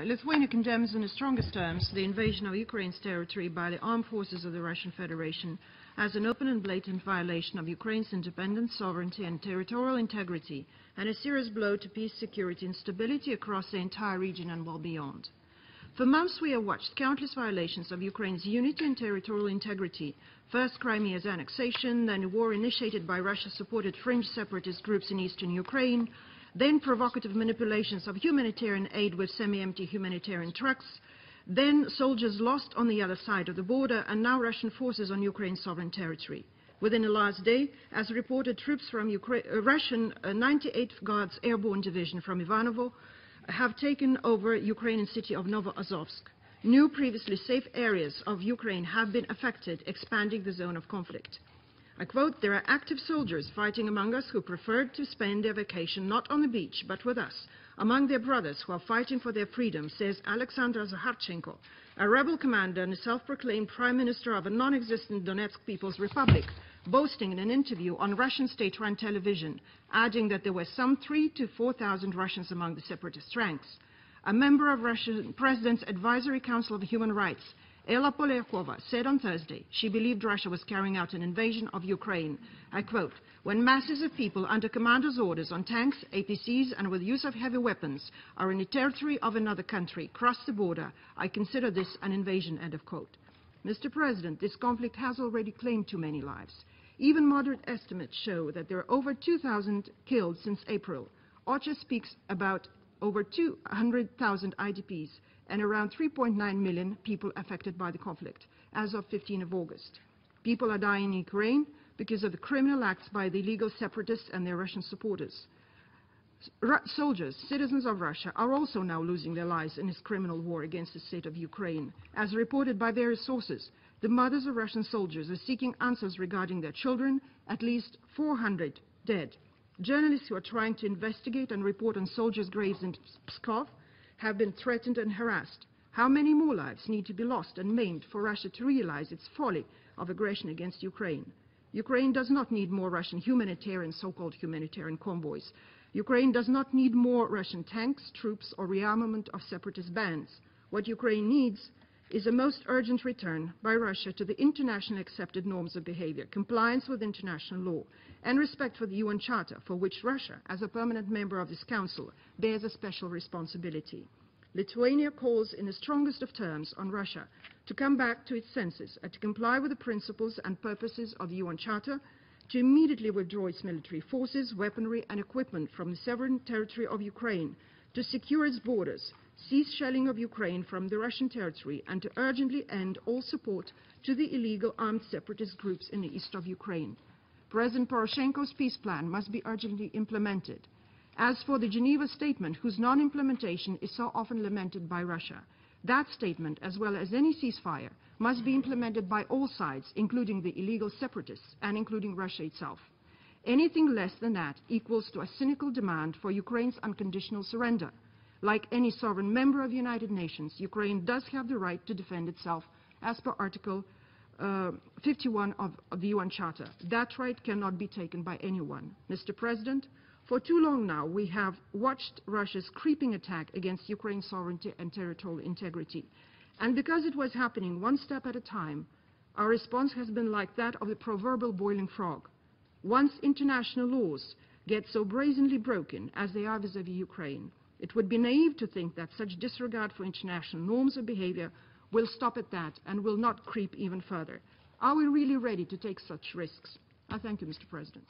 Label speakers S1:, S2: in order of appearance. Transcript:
S1: Lithuania condemns in the strongest terms the invasion of Ukraine's territory by the armed forces of the Russian Federation as an open and blatant violation of Ukraine's independence, sovereignty and territorial integrity, and a serious blow to peace, security and stability across the entire region and well beyond. For months we have watched countless violations of Ukraine's unity and territorial integrity. First Crimea's annexation, then a war initiated by Russia-supported fringe separatist groups in eastern Ukraine, then provocative manipulations of humanitarian aid with semi-empty humanitarian trucks, then soldiers lost on the other side of the border, and now Russian forces on Ukraine's sovereign territory. Within the last day, as reported, troops from Russian 98th Guards Airborne Division from Ivanovo have taken over Ukrainian city of Novoazovsk. New previously safe areas of Ukraine have been affected, expanding the zone of conflict. I quote, "There are active soldiers fighting among us who preferred to spend their vacation not on the beach but with us, among their brothers who are fighting for their freedom," says Alexander Zaharchenko, a rebel commander and a self-proclaimed prime minister of a non-existent Donetsk People's Republic, boasting in an interview on Russian state-run television, adding that there were some 3,000 to 4,000 Russians among the separatist ranks. A member of Russian President's Advisory Council of Human Rights, Ella Polyakova, said on Thursday she believed Russia was carrying out an invasion of Ukraine. I quote, "When masses of people under commanders' orders on tanks, APCs and with use of heavy weapons are in the territory of another country, cross the border, I consider this an invasion," end of quote. Mr. President, this conflict has already claimed too many lives. Even moderate estimates show that there are over 2,000 killed since April. OCHA speaks about over 200,000 IDPs and around 3.9 million people affected by the conflict as of 15 of August. People are dying in Ukraine because of the criminal acts by the illegal separatists and their Russian supporters. Soldiers, citizens of Russia, are also now losing their lives in this criminal war against the state of Ukraine. As reported by various sources, the mothers of Russian soldiers are seeking answers regarding their children, at least 400 dead. Journalists who are trying to investigate and report on soldiers' graves in Pskov have been threatened and harassed. How many more lives need to be lost and maimed for Russia to realize its folly of aggression against Ukraine? Ukraine does not need more Russian humanitarian, so-called humanitarian convoys. Ukraine does not need more Russian tanks, troops, or rearmament of separatist bands. What Ukraine needs is a most urgent return by Russia to the internationally accepted norms of behavior, compliance with international law, and respect for the UN Charter, for which Russia, as a permanent member of this Council, bears a special responsibility. Lithuania calls in the strongest of terms on Russia to come back to its senses and to comply with the principles and purposes of the UN Charter, to immediately withdraw its military forces, weaponry and equipment from the sovereign territory of Ukraine, to secure its borders, cease shelling of Ukraine from the Russian territory, and to urgently end all support to the illegal armed separatist groups in the east of Ukraine. President Poroshenko's peace plan must be urgently implemented. As for the Geneva statement, whose non-implementation is so often lamented by Russia, that statement, as well as any ceasefire, must be implemented by all sides, including the illegal separatists and including Russia itself. Anything less than that equals to a cynical demand for Ukraine's unconditional surrender. Like any sovereign member of the United Nations, Ukraine does have the right to defend itself as per Article 51 of the UN Charter. That right cannot be taken by anyone. Mr. President, for too long now we have watched Russia's creeping attack against Ukraine's sovereignty and territorial integrity. And because it was happening one step at a time, our response has been like that of the proverbial boiling frog. Once international laws get so brazenly broken as they are vis-à-vis Ukraine, it would be naive to think that such disregard for international norms of behavior will stop at that and will not creep even further. Are we really ready to take such risks? I thank you, Mr. President.